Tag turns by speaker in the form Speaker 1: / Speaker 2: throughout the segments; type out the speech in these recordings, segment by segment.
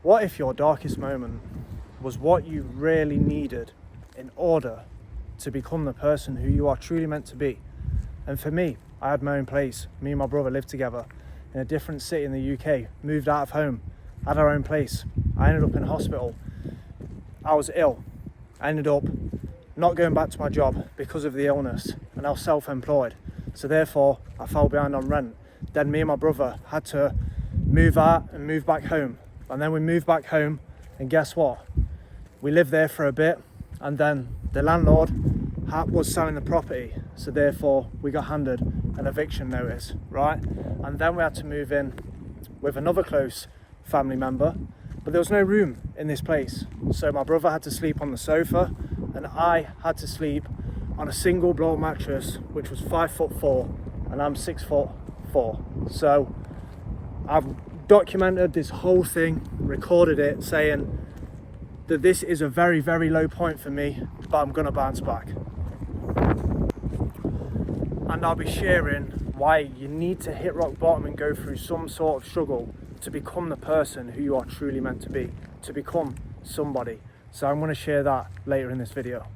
Speaker 1: What if your darkest moment was what you really needed in order to become the person who you are truly meant to be? And for me, I had my own place. Me and my brother lived together in a different city in the UK, moved out of home, had our own place. I ended up in hospital. I was ill. I ended up not going back to my job because of the illness, and I was self-employed. So therefore, I fell behind on rent. Then me and my brother had to move out and move back home. And then we moved back home, and guess what? We lived there for a bit, and then the landlord was selling the property. So therefore, we got handed an eviction notice, right? And then we had to move in with another close family member, but there was no room in this place. So my brother had to sleep on the sofa, and I had to sleep on a single block mattress, which was 5'4", and I'm 6'4". So I've documented this whole thing, recorded it, saying that this is a very, very low point for me, but I'm gonna bounce back. And I'll be sharing why you need to hit rock bottom and go through some sort of struggle to become the person who you are truly meant to be, to become somebody. So I'm gonna share that later in this video.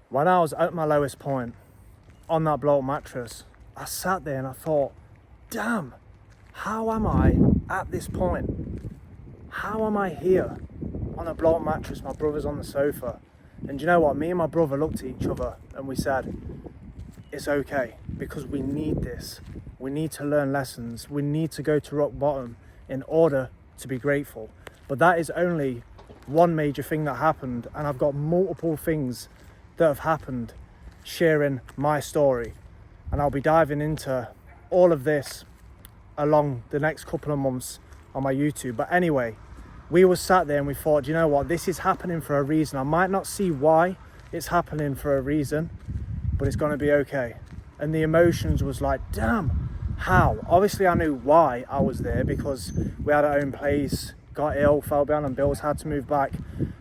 Speaker 1: When I was at my lowest point on that blow-up mattress, I sat there and I thought, damn, how am I at this point? How am I here on a blow-up mattress? My brother's on the sofa. And you know what? Me and my brother looked at each other and we said, it's okay, because we need this. We need to learn lessons. We need to go to rock bottom in order to be grateful. But that is only one major thing that happened, and I've got multiple things that have happened sharing my story. And I'll be diving into all of this along the next couple of months on my YouTube. But anyway, we were sat there and we thought, you know what, this is happening for a reason. I might not see why it's happening for a reason, but it's gonna be okay. And the emotions was like, damn, how? Obviously I knew why I was there, because we had our own place, got ill, fell behind on bills, had to move back.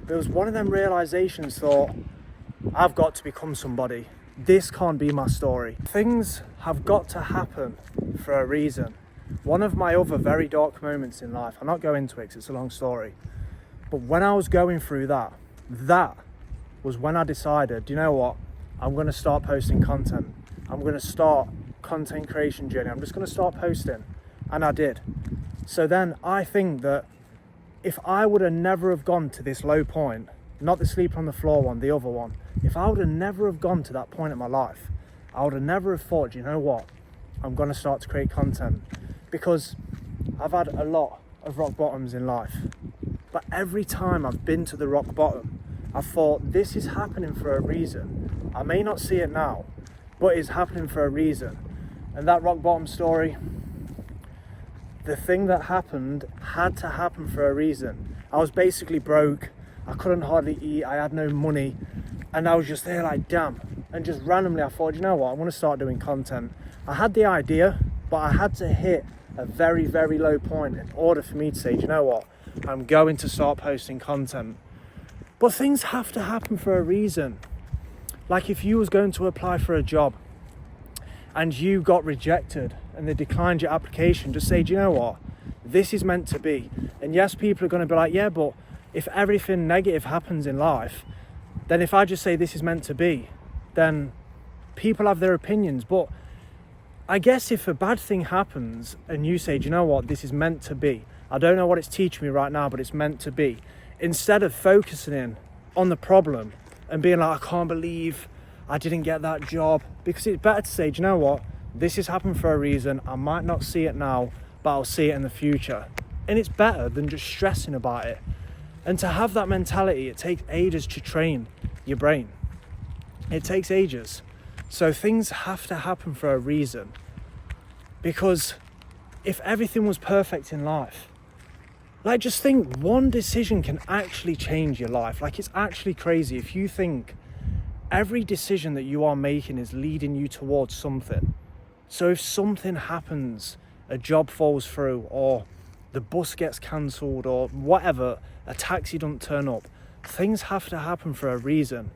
Speaker 1: But it was one of them realizations, thought, I've got to become somebody. This can't be my story. Things have got to happen for a reason. One of my other very dark moments in life, I'll not go into it because it's a long story, but when I was going through that was when I decided, you know what, I'm going to start posting content. I'm going to start content creation journey. I'm just going to start posting. And I did. So then I think that if I would have never have gone to this low point, not the sleep on the floor one, the other one, if I would have never have gone to that point in my life, I would have never have thought, you know what, I'm going to start to create content. Because I've had a lot of rock bottoms in life. But every time I've been to the rock bottom, I thought, this is happening for a reason. I may not see it now, but it's happening for a reason. And that rock bottom story, the thing that happened had to happen for a reason. I was basically broke. I couldn't hardly eat. I had no money. And I was just there like, damn. And just randomly I thought, you know what, I want to start doing content. I had the idea, but I had to hit a very, very low point in order for me to say, you know what, I'm going to start posting content. But things have to happen for a reason. Like if you was going to apply for a job and you got rejected and they declined your application, just say, do you know what, this is meant to be. And yes, people are going to be like, yeah, but if everything negative happens in life, then if I just say this is meant to be, then people have their opinions. But I guess if a bad thing happens and you say, do you know what, this is meant to be, I don't know what it's teaching me right now, but it's meant to be, instead of focusing in on the problem and being like, I can't believe I didn't get that job, because it's better to say, do you know what, this has happened for a reason. I might not see it now, but I'll see it in the future. And it's better than just stressing about it. And to have that mentality, it takes ages to train your brain. It takes ages. So things have to happen for a reason. Because if everything was perfect in life, like just think, one decision can actually change your life. Like it's actually crazy if you think every decision that you are making is leading you towards something. So if something happens, a job falls through, or the bus gets cancelled, or whatever, a taxi doesn't turn up, things have to happen for a reason.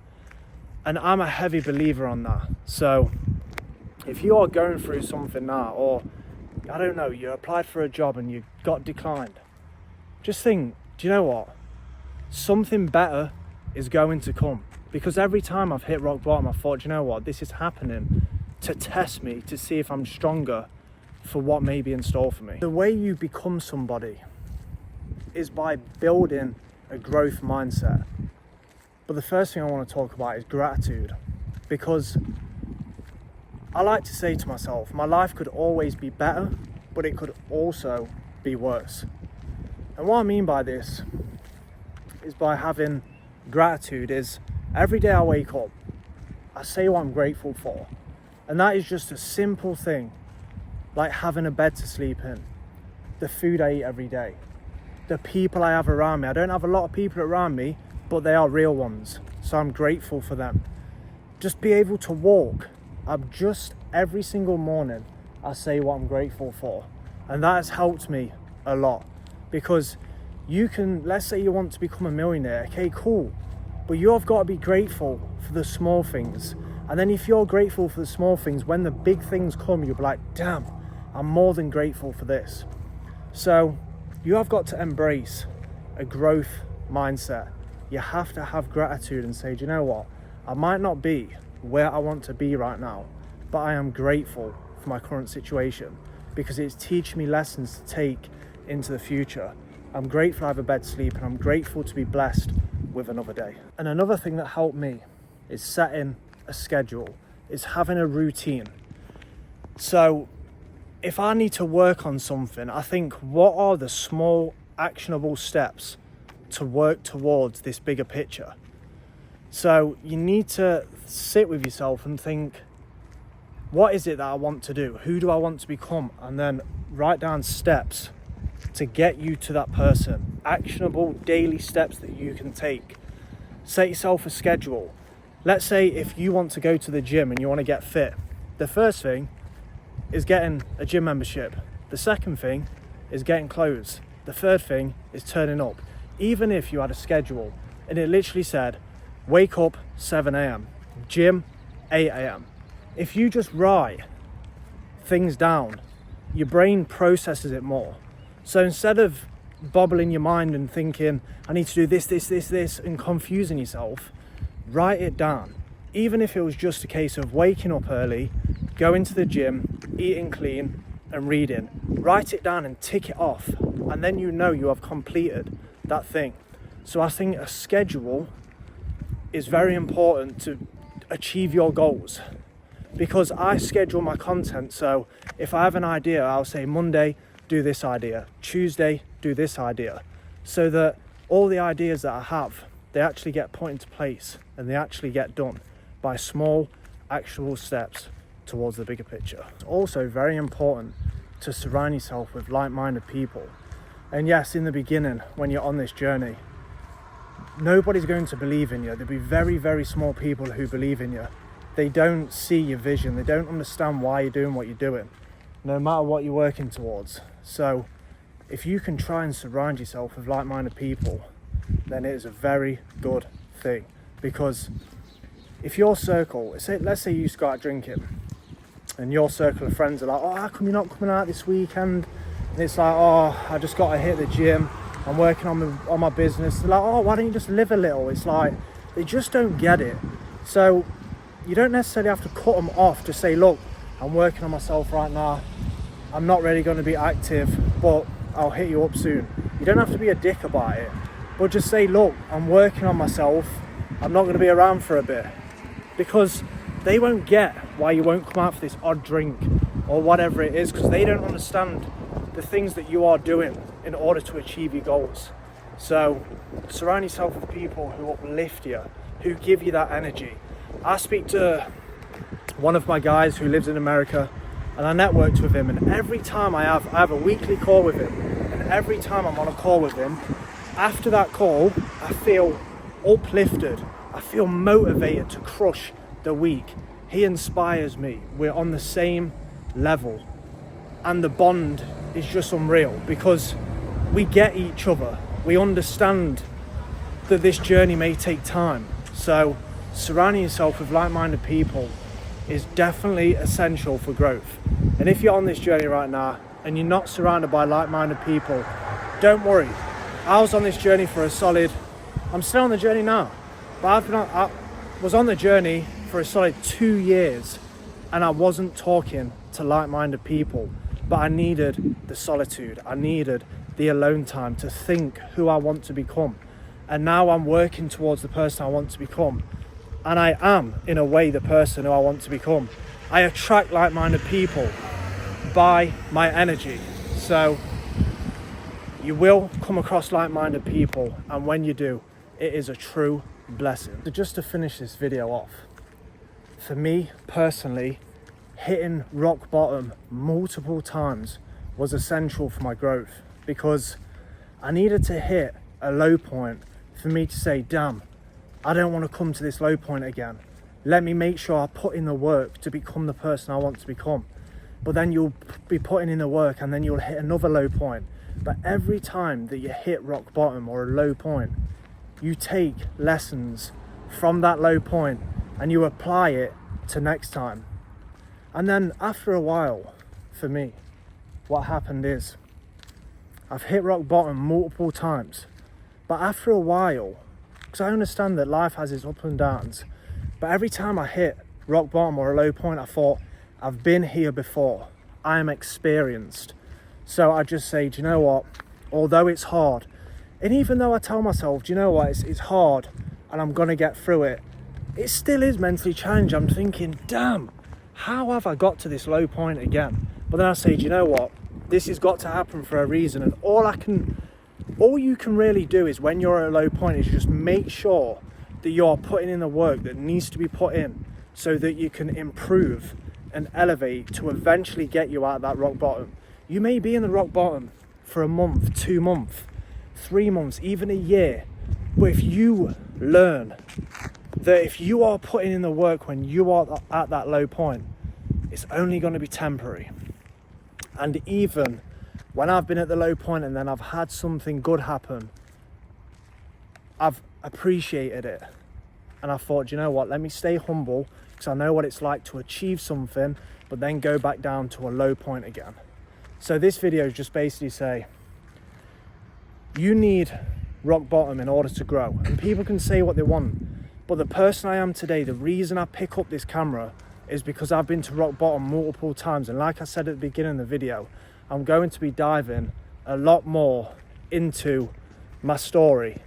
Speaker 1: And I'm a heavy believer on that. So if you are going through something now, or I don't know, you applied for a job and you got declined, just think, do you know what? Something better is going to come. Because every time I've hit rock bottom, I thought, do you know what? This is happening to test me, to see if I'm stronger for what may be in store for me. The way you become somebody is by building a growth mindset. But the first thing I want to talk about is gratitude, because I like to say to myself, my life could always be better, but it could also be worse. And what I mean by this is by having gratitude is every day I wake up, I say what I'm grateful for. And that is just a simple thing, like having a bed to sleep in, the food I eat every day, the people I have around me. I don't have a lot of people around me, but they are real ones, so I'm grateful for them. Just be able to walk. Every single morning, I say what I'm grateful for. And that has helped me a lot, because let's say you want to become a millionaire, okay, cool. But you've got to be grateful for the small things. And then if you're grateful for the small things, when the big things come, you'll be like, damn, I'm more than grateful for this. So you have got to embrace a growth mindset. You have to have gratitude and say, do you know what? I might not be where I want to be right now, but I am grateful for my current situation because it's teaching me lessons to take into the future. I'm grateful I have a bed to sleep, and I'm grateful to be blessed with another day. And another thing that helped me is setting a schedule, is having a routine. So if I need to work on something, I think, what are the small actionable steps to work towards this bigger picture? So you need to sit with yourself and think, what is it that I want to do? Who do I want to become? And then write down steps to get you to that person. Actionable daily steps that you can take. Set yourself a schedule. Let's say if you want to go to the gym and you want to get fit, the first thing is getting a gym membership. The second thing is getting clothes. The third thing is turning up. Even if you had a schedule and it literally said, wake up 7 a.m, gym 8 a.m. If you just write things down, your brain processes it more. So instead of bobbling your mind and thinking, I need to do this, and confusing yourself, write it down. Even if it was just a case of waking up early, going to the gym, eating clean, and reading. Write it down and tick it off, and then you know you have completed that thing. So I think a schedule is very important to achieve your goals, because I schedule my content. So if I have an idea, I'll say Monday, do this idea, Tuesday, do this idea, so that all the ideas that I have, they actually get put into place and they actually get done by small, actionable steps towards the bigger picture. It's also very important to surround yourself with like-minded people. And yes, in the beginning, when you're on this journey, nobody's going to believe in you. There'll be very, very small people who believe in you. They don't see your vision. They don't understand why you're doing what you're doing, no matter what you're working towards. So if you can try and surround yourself with like-minded people, then it is a very good thing. Because if your circle, let's say you used to go out drinking, and your circle of friends are like, oh, how come you're not coming out this weekend? And it's like, oh, I just got to hit the gym, I'm working on my business. They're like, oh, why don't you just live a little? It's like, they just don't get it. So you don't necessarily have to cut them off to say, look, I'm working on myself right now, I'm not really going to be active, but I'll hit you up soon. You don't have to be a dick about it, but just say, look, I'm working on myself, I'm not going to be around for a bit. Because they won't get why you won't come out for this odd drink or whatever it is, because they don't understand the things that you are doing in order to achieve your goals. So surround yourself with people who uplift you, who give you that energy. I speak to one of my guys who lives in America, and I networked with him, and every time I have a weekly call with him, and every time I'm on a call with him, after that call, I feel uplifted. I feel motivated to crush the week. He inspires me. We're on the same level, and the bond is just unreal because we get each other. We understand that this journey may take time. So surrounding yourself with like-minded people is definitely essential for growth. And if you're on this journey right now and you're not surrounded by like-minded people, don't worry. I was on this journey for a solid, I'm still on the journey now, but I was on the journey for a solid 2 years, and I wasn't talking to like-minded people, but I needed the solitude. I needed the alone time to think who I want to become. And now I'm working towards the person I want to become. And I am, in a way, the person who I want to become. I attract like-minded people by my energy. So you will come across like-minded people, and when you do, it is a true blessing. So just to finish this video off, for me personally, hitting rock bottom multiple times was essential for my growth, because I needed to hit a low point for me to say, damn, I don't want to come to this low point again. Let me make sure I put in the work to become the person I want to become. But then you'll be putting in the work, and then you'll hit another low point. But every time that you hit rock bottom or a low point, you take lessons from that low point and you apply it to next time. And then after a while, for me, what happened is I've hit rock bottom multiple times, but after a while, because I understand that life has its ups and downs, but every time I hit rock bottom or a low point, I thought, I've been here before, I am experienced. So I just say, do you know what, although it's hard, and even though I tell myself, do you know what, it's hard and I'm gonna get through it, it still is mentally challenging. I'm thinking, damn, how have I got to this low point again? But then I say, do you know what, this has got to happen for a reason, and all you can really do is, when you're at a low point, is just make sure that you're putting in the work that needs to be put in so that you can improve and elevate to eventually get you out of that rock bottom. You may be in the rock bottom for a month, 2 months, 3 months, even a year, but if you learn that if you are putting in the work when you are at that low point, it's only going to be temporary. And even when I've been at the low point and then I've had something good happen, I've appreciated it. And I thought, you know what, let me stay humble, because I know what it's like to achieve something, but then go back down to a low point again. So this video is just basically say, you need rock bottom in order to grow. And people can say what they want, but the person I am today, the reason I pick up this camera is because I've been to rock bottom multiple times. And like I said at the beginning of the video, I'm going to be diving a lot more into my story.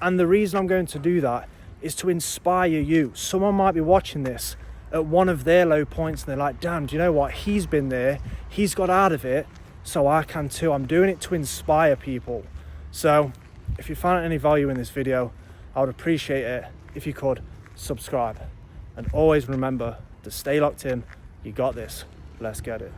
Speaker 1: And the reason I'm going to do that is to inspire you. Someone might be watching this at one of their low points and they're like, damn, do you know what? He's been there, he's got out of it, so I can too. I'm doing it to inspire people. So if you found any value in this video, I would appreciate it if you could subscribe. And always remember to stay locked in. You got this. Let's get it.